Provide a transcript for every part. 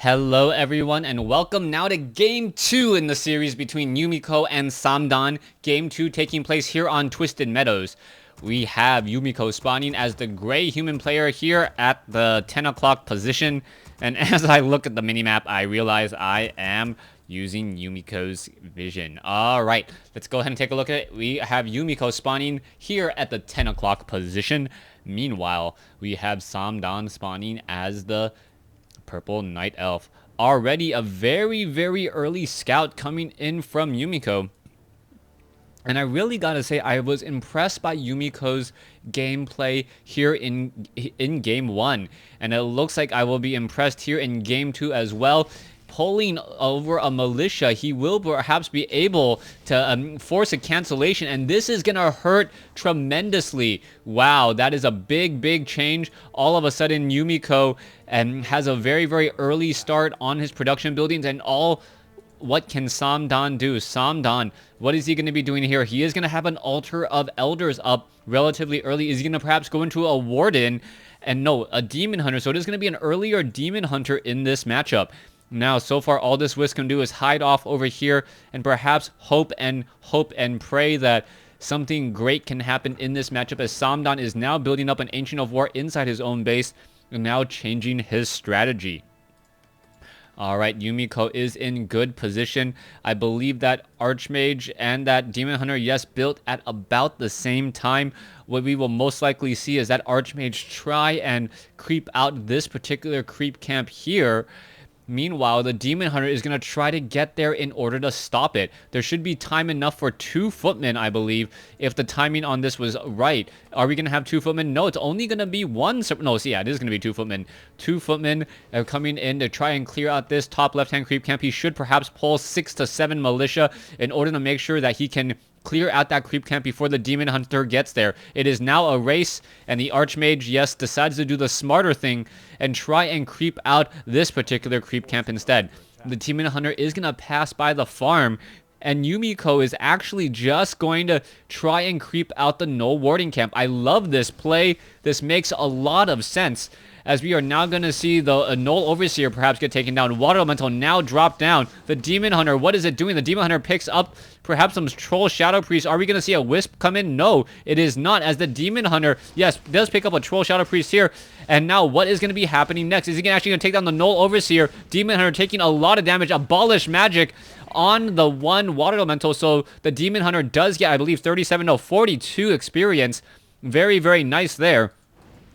Hello everyone and welcome now to Game 2 in the series between Yumiko and Th000. Game 2 taking place here on Twisted Meadows. We have Yumiko spawning as the gray human player here at the 10 o'clock position. And as I look at the minimap, I realize I am using Yumiko's vision. Alright, let's go ahead and take a look at it. We have Yumiko spawning here at the 10 o'clock position. Meanwhile, we have Th000 spawning as the Purple Night Elf. Already a very early scout coming in from Yumiko. And I really gotta say, I was impressed by Yumiko's gameplay here in Game 1. And it looks like I will be impressed here in Game 2 as well. Pulling over a militia, he will perhaps be able to force a cancellation, and this is gonna hurt tremendously. Wow, that is a big change. All of a sudden, Yumiko has a very early start on his production buildings, and what can Th000 do? Th000, what is he going to be doing here? He is going to have an altar of elders up relatively early. Is he going to perhaps go into a warden? And no, a demon hunter. So it is going to be an earlier demon hunter in this matchup. Now, so far, all this Wisp can do is hide off over here and perhaps hope and pray that something great can happen in this matchup, as Th000 is now building up an Ancient of War inside his own base and now changing his strategy. Alright, Yumiko is in good position. I believe that Archmage and that Demon Hunter, yes, built at about the same time. What we will most likely see is that Archmage try and creep out this particular creep camp here. Meanwhile, the Demon Hunter is going to try to get there in order to stop it. There should be time enough for 2 footmen, I believe, if the timing on this was right. Are we going to have 2 footmen? No, it's only going to be 1. No, yeah, it is going to be 2 footmen. 2 footmen are coming in to try and clear out this top left-hand creep camp. He should perhaps pull 6 to 7 militia in order to make sure that he can clear out that creep camp before the Demon Hunter gets there. It is now a race, and the Archmage, yes, decides to do the smarter thing and try and creep out this particular creep camp instead. The Demon Hunter is going to pass by the farm, and Yumiko is actually just going to try and creep out the Null Warding camp. I love this play. This makes a lot of sense, as we are now going to see the Null Overseer perhaps get taken down. Water Elemental now drop down. The Demon Hunter, what is it doing? The Demon Hunter picks up perhaps some Troll Shadow Priest. Are we going to see a Wisp come in? No, it is not, as the Demon Hunter, yes, does pick up a Troll Shadow Priest here. And now what is going to be happening next? Is he actually going to take down the Null Overseer? Demon Hunter taking a lot of damage. Abolish Magic on the one Water Elemental. So the Demon Hunter does get, I believe, 37 to 42 experience. Very nice there,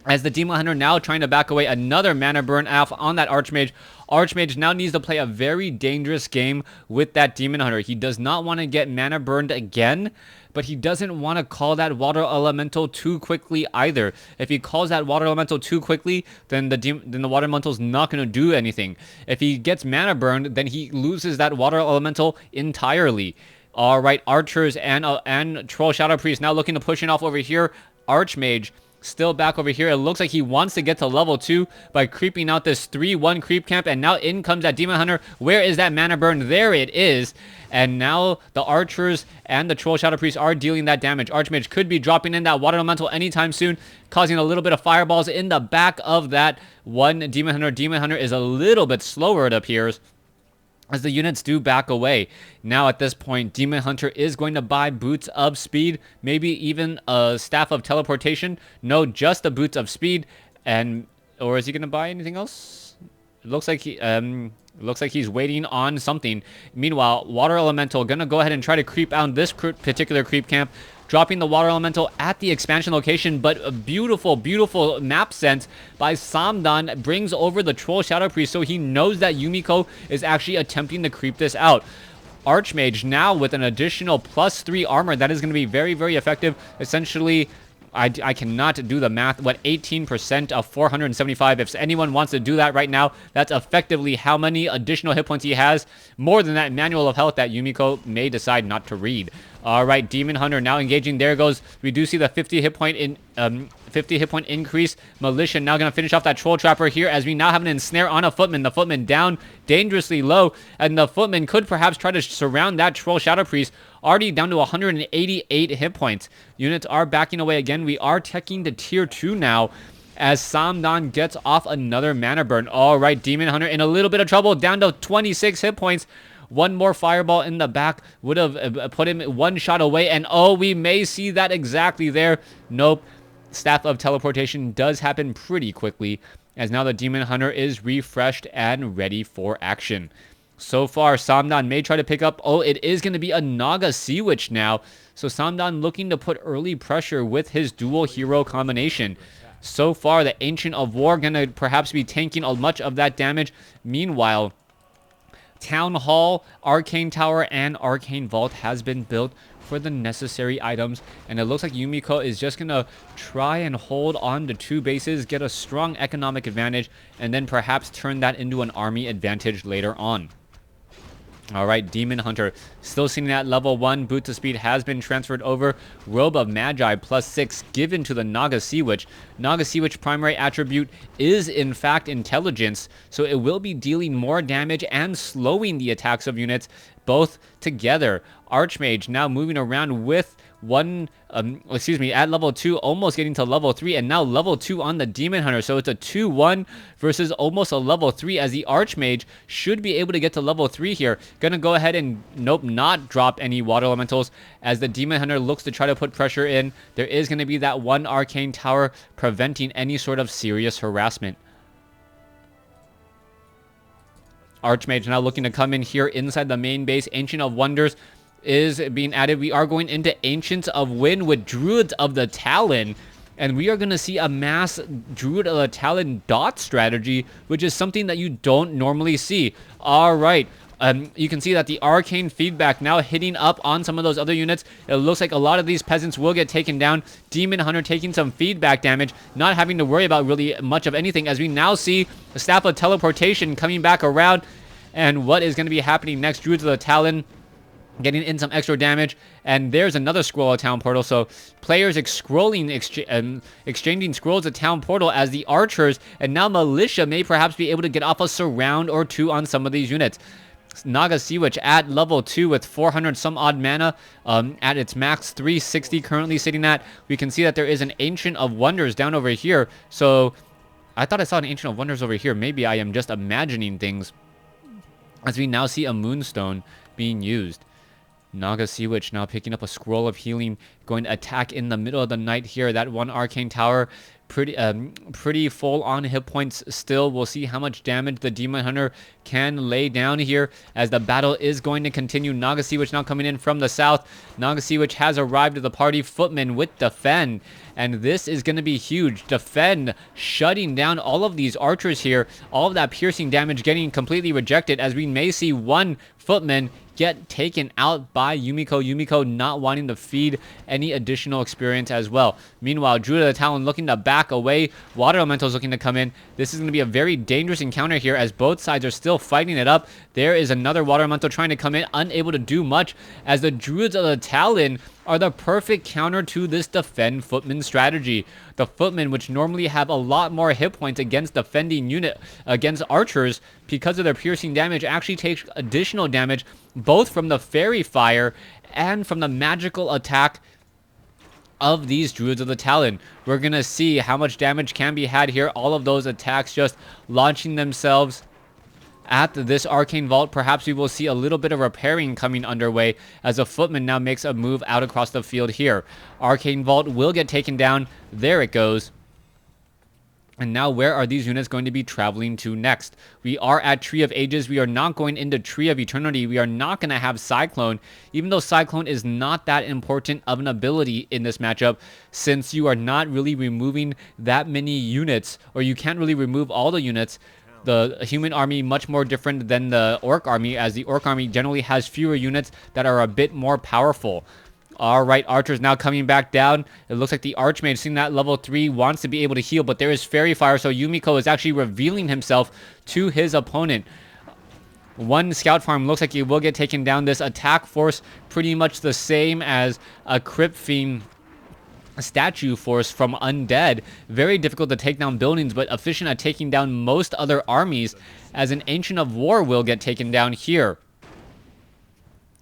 as the Demon Hunter now trying to back away. Another mana burn off on that Archmage. Archmage now needs to play a very dangerous game with that Demon Hunter. He does not want to get mana burned again, but he doesn't want to call that Water Elemental too quickly either. If he calls that Water Elemental too quickly, then the Water Elemental is not going to do anything. If he gets mana burned, then he loses that Water Elemental entirely. Alright, Archers and Troll Shadow Priest now looking to push it off over here. Archmage still back over here. It looks like he wants to get to level 2 by creeping out this 3-1 creep camp, and now in comes that Demon Hunter. Where is that mana burn? There it is. And now the Archers and the Troll Shadow Priest are dealing that damage. Archmage could be dropping in that Water Elemental anytime soon, causing a little bit of fireballs in the back of that one Demon Hunter. Demon Hunter is a little bit slower, it appears, as the units do back away. Now at this point, Demon Hunter is going to buy Boots of Speed, maybe even a Staff of Teleportation. No, just the Boots of Speed. Or is he going to buy anything else? It looks like he's waiting on something. Meanwhile, Water Elemental gonna go ahead and try to creep out this particular creep camp, dropping the Water Elemental at the expansion location, but a beautiful map sense by Th000 brings over the Troll Shadow Priest, so he knows that Yumiko is actually attempting to creep this out. Archmage now with an additional +3 armor. That is going to be very effective. Essentially, I cannot do the math. What, 18% of 475? If anyone wants to do that right now, that's effectively how many additional hit points he has. More than that Manual of Health that Yumiko may decide not to read. Alright, Demon Hunter now engaging. There goes. We do see the 50 hit point increase. Militia now going to finish off that Troll Trapper here, as we now have an ensnare on a Footman. The Footman down dangerously low, and the Footman could perhaps try to surround that Troll Shadow Priest. Already down to 188 hit points. Units are backing away again. We are teching to tier 2 now, as Samdan gets off another mana burn. All right, Demon Hunter in a little bit of trouble, down to 26 hit points. One more fireball in the back would have put him one shot away, and oh, we may see that exactly there. Nope. Staff of Teleportation does happen pretty quickly, as now the Demon Hunter is refreshed and ready for action. So far, Samdan may try to pick up. Oh, it is going to be a Naga Sea Witch now. So Samdan looking to put early pressure with his dual hero combination. So far, the Ancient of War going to perhaps be tanking much of that damage. Meanwhile, Town Hall, Arcane Tower, and Arcane Vault has been built for the necessary items, and it looks like Yumiko is just gonna try and hold on to 2 bases, get a strong economic advantage, and then perhaps turn that into an army advantage later on. Alright, Demon Hunter still sitting at level 1. Boot to Speed has been transferred over. Robe of Magi +6 given to the Naga Sea Witch. Naga Sea Witch primary attribute is in fact intelligence, so it will be dealing more damage and slowing the attacks of units both together. Archmage now moving around with at level 2, almost getting to level 3, and now level 2 on the Demon Hunter. So it's a 2-1 versus almost a level 3, as the Archmage should be able to get to level 3 here. Gonna go ahead and, nope, not drop any Water Elementals, as the Demon Hunter looks to try to put pressure in. There is gonna be that one Arcane Tower preventing any sort of serious harassment. Archmage now looking to come in here inside the main base. Ancient of Wonders is being added. We are going into Ancients of Wind with Druids of the Talon, and we are going to see a mass Druid of the Talon dot strategy, which is something that you don't normally see. All right. You can see that the arcane feedback now hitting up on some of those other units. It looks like a lot of these peasants will get taken down. Demon Hunter taking some feedback damage, not having to worry about really much of anything, as we now see the Staff of Teleportation coming back around. And what is going to be happening next? Druids of the Talon getting in some extra damage, and there's another scroll of Town Portal. So players exchanging scrolls of Town Portal, as the archers and now militia may perhaps be able to get off a surround or 2 on some of these units. Naga Sea Witch at level 2 with 400 some odd mana, at its max 360 currently sitting at. We can see that there is an Ancient of Wonders down over here. So I thought I saw an Ancient of Wonders over here. Maybe I am just imagining things, as we now see a Moonstone being used. Naga Sea Witch now picking up a Scroll of Healing, going to attack in the middle of the night here. That one Arcane Tower, pretty full on hit points still. We'll see how much damage the Demon Hunter can lay down here, as the battle is going to continue. Naga Sea Witch now coming in from the south. Naga Sea Witch has arrived at the party. Footman with Defend, and this is going to be huge. Defend shutting down all of these archers here. All of that piercing damage getting completely rejected, as we may see one Footman get taken out by Yumiko. Yumiko not wanting to feed any additional experience as well. Meanwhile, Druid of the Talon looking to back away. Water Elementals looking to come in. This is going to be a very dangerous encounter here, as both sides are still fighting it up. There is another Water Elemental trying to come in, unable to do much, as the Druids of the Talon are the perfect counter to this Defend Footman strategy. The Footmen, which normally have a lot more hit points against defending unit against archers because of their piercing damage, actually takes additional damage both from the Fairy Fire and from the magical attack of these Druids of the Talon. We're gonna see how much damage can be had here. All of those attacks just launching themselves at this Arcane Vault. Perhaps we will see a little bit of repairing coming underway, as a Footman now makes a move out across the field here. Arcane Vault will get taken down. There it goes. And now where are these units going to be traveling to next? We are at Tree of Ages. We are not going into Tree of Eternity. We are not going to have Cyclone, even though Cyclone is not that important of an ability in this matchup, since you are not really removing that many units, or you can't really remove all the units. The human army much more different than the orc army, as the orc army generally has fewer units that are a bit more powerful. All right, archers now coming back down. It looks like the Archmage, seeing that level 3, wants to be able to heal, but there is Fairy Fire, so Yumiko is actually revealing himself to his opponent. One Scout Farm looks like he will get taken down. This attack force pretty much the same as a Crypt Fiend statue force from Undead. Very difficult to take down buildings, but efficient at taking down most other armies, as an Ancient of War will get taken down here.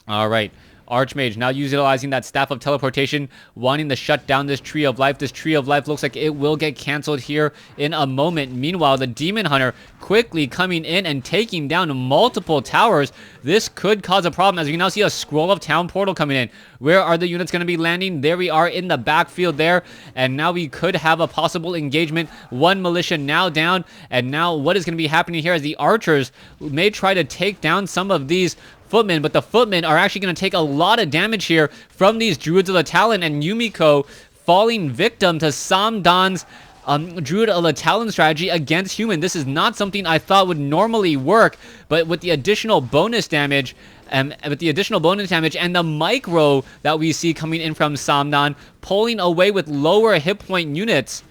All right. Archmage now utilizing that Staff of Teleportation, wanting to shut down this Tree of Life. This Tree of Life looks like it will get canceled here in a moment. Meanwhile, the Demon Hunter quickly coming in and taking down multiple towers. This could cause a problem as we now see a Scroll of Town portal coming in. Where are the units going to be landing? There we are in the backfield there. And now we could have a possible engagement. One militia now down. And now what is going to be happening here is the archers may try to take down some of these footmen, but the footmen are actually going to take a lot of damage here from these Druids of the Talon, and Yumiko falling victim to Samdan's Druid of the Talon strategy against human. This is not something I thought would normally work, but with the additional bonus damage and the micro that we see coming in from Samdan, pulling away with lower hit point units,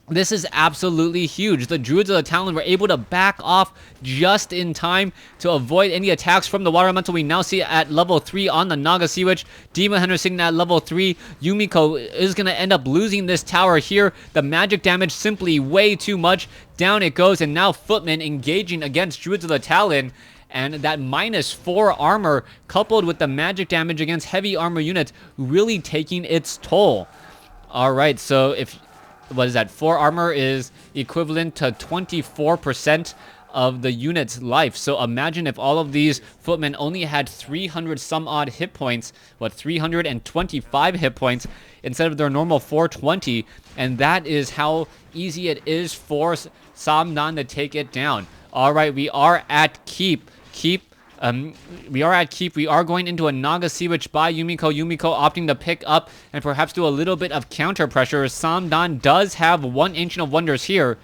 this is absolutely huge. The Druids of the Talon were able to back off just in time to avoid any attacks from the Water Elemental. We now see at level 3 on the Naga Sea Witch. Demon Hunter sitting at level 3. Yumiko is going to end up losing this tower here. The magic damage simply way too much. Down it goes, and now Footmen engaging against Druids of the Talon. And that -4 armor coupled with the magic damage against heavy armor units really taking its toll. Alright, so what is that? 4 armor is equivalent to 24% of the unit's life. So imagine if all of these footmen only had 300 some odd hit points, 325 hit points instead of their normal 420. And that is how easy it is for Samdan to take it down. All right, we are at Keep. We are going into a Naga Sea Witch by Yumiko. Yumiko opting to pick up and perhaps do a little bit of counter pressure. Samdan does have one Ancient of Wonders here,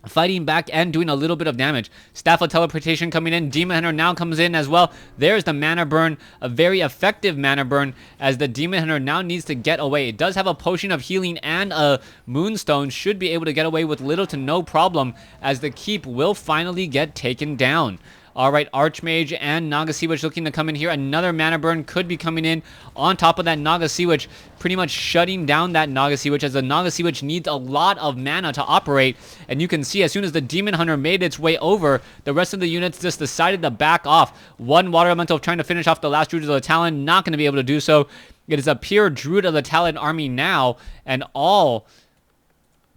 fighting back and doing a little bit of damage. Staff of Teleportation coming in. Demon Hunter now comes in as well. There's the mana burn, a very effective mana burn, as the Demon Hunter now needs to get away. It does have a potion of healing and a Moonstone, should be able to get away with little to no problem, as the Keep will finally get taken down. Alright, Archmage and Naga Sea Witch looking to come in here. Another mana burn could be coming in on top of that Naga Sea Witch, pretty much shutting down that Naga Sea Witch, as the Naga Sea Witch needs a lot of mana to operate. And you can see as soon as the Demon Hunter made its way over, the rest of the units just decided to back off. One Water Elemental trying to finish off the last Druid of the Talon, not going to be able to do so. It is a pure Druid of the Talon army now, and all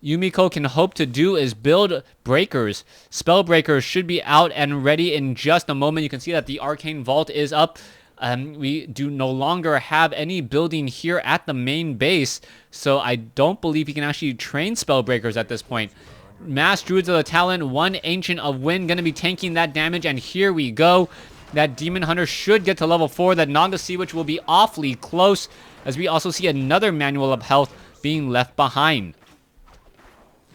Yumiko can hope to do is build breakers. Spell breakers should be out and ready in just a moment. You can see that the Arcane Vault is up. We do no longer have any building here at the main base, so I don't believe you can actually train spell breakers at this point. Mass Druids of the Talon, one Ancient of Wind going to be tanking that damage, and here we go. That Demon Hunter should get to level 4. That Naga Sea Witch will be awfully close, as we also see another Manual of Health being left behind.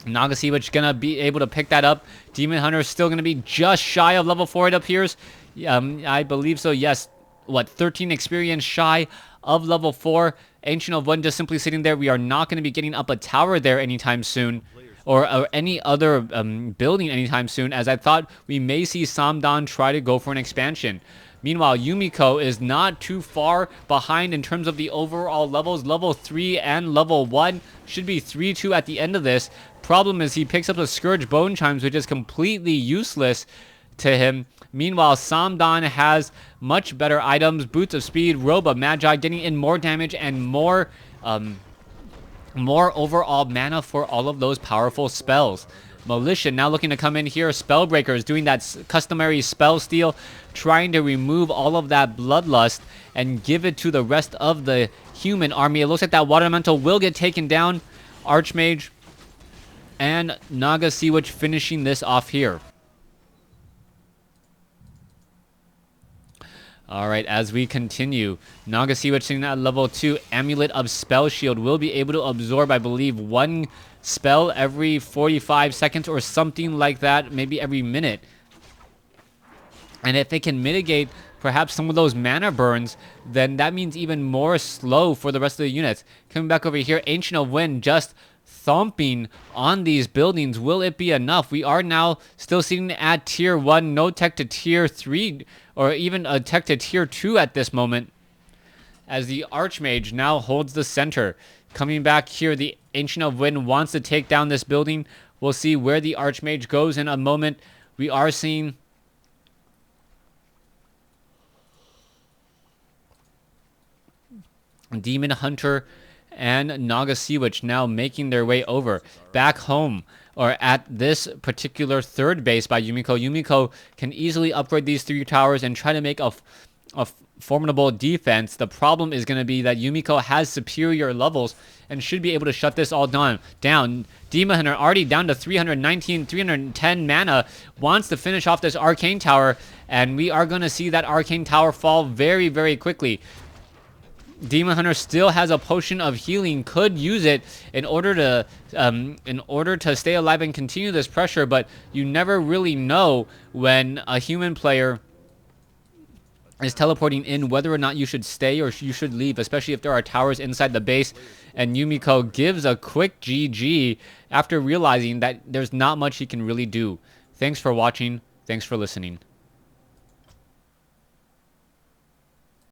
Naga Sea Witch gonna be able to pick that up. Demon Hunter is still gonna be just shy of level 4, it appears. I believe so, yes. 13 experience shy of level 4. Ancient of One just simply sitting there. We are not going to be getting up a tower there anytime soon, or any other building anytime soon, as I thought we may see Samdan try to go for an expansion. Meanwhile, Yumiko is not too far behind in terms of the overall levels. Level 3 and level 1 should be 3-2 at the end of this. Problem is he picks up the Scourge Bone Chimes, which is completely useless to him. Meanwhile, Samdan has much better items. Boots of Speed, Robe of Magi, getting in more damage and more overall mana for all of those powerful spells. Militia now looking to come in here. Spellbreakers doing that customary spell steal, trying to remove all of that bloodlust and give it to the rest of the human army. It looks like that Water Elemental will get taken down. Archmage and Naga Sea Witch finishing this off here. Alright, as we continue, Naga Sea Witch sitting at level 2. Amulet of Spell Shield will be able to absorb, I believe, 1 spell every 45 seconds or something like that, maybe every minute. And if it can mitigate perhaps some of those mana burns, then that means even more slow for the rest of the units. Coming back over here, Ancient of Wind just thumping on these buildings. Will it be enough? We are now still sitting at tier 1, no tech to tier 3, or even a tech to tier 2 at this moment, as the Archmage now holds the center. Coming back here, the Ancient of Wind wants to take down this building. We'll see where the Archmage goes in a moment. We are seeing Demon Hunter and Naga Sea Witch now making their way over back home, or at this particular third base by Yumiko. Yumiko can easily upgrade these 3 towers and try to make a formidable defense. The problem is going to be that Yumiko has superior levels and should be able to shut this all down. Demon Hunter already down to 319, 310 mana, wants to finish off this Arcane Tower, and we are going to see that Arcane Tower fall very, very quickly. Demon Hunter still has a potion of healing, could use it in order to stay alive and continue this pressure, but you never really know when a human player is teleporting in whether or not you should stay or you should leave, especially if there are towers inside the base. And Yumiko gives a quick GG after realizing that there's not much he can really do. Thanks for watching. Thanks for listening.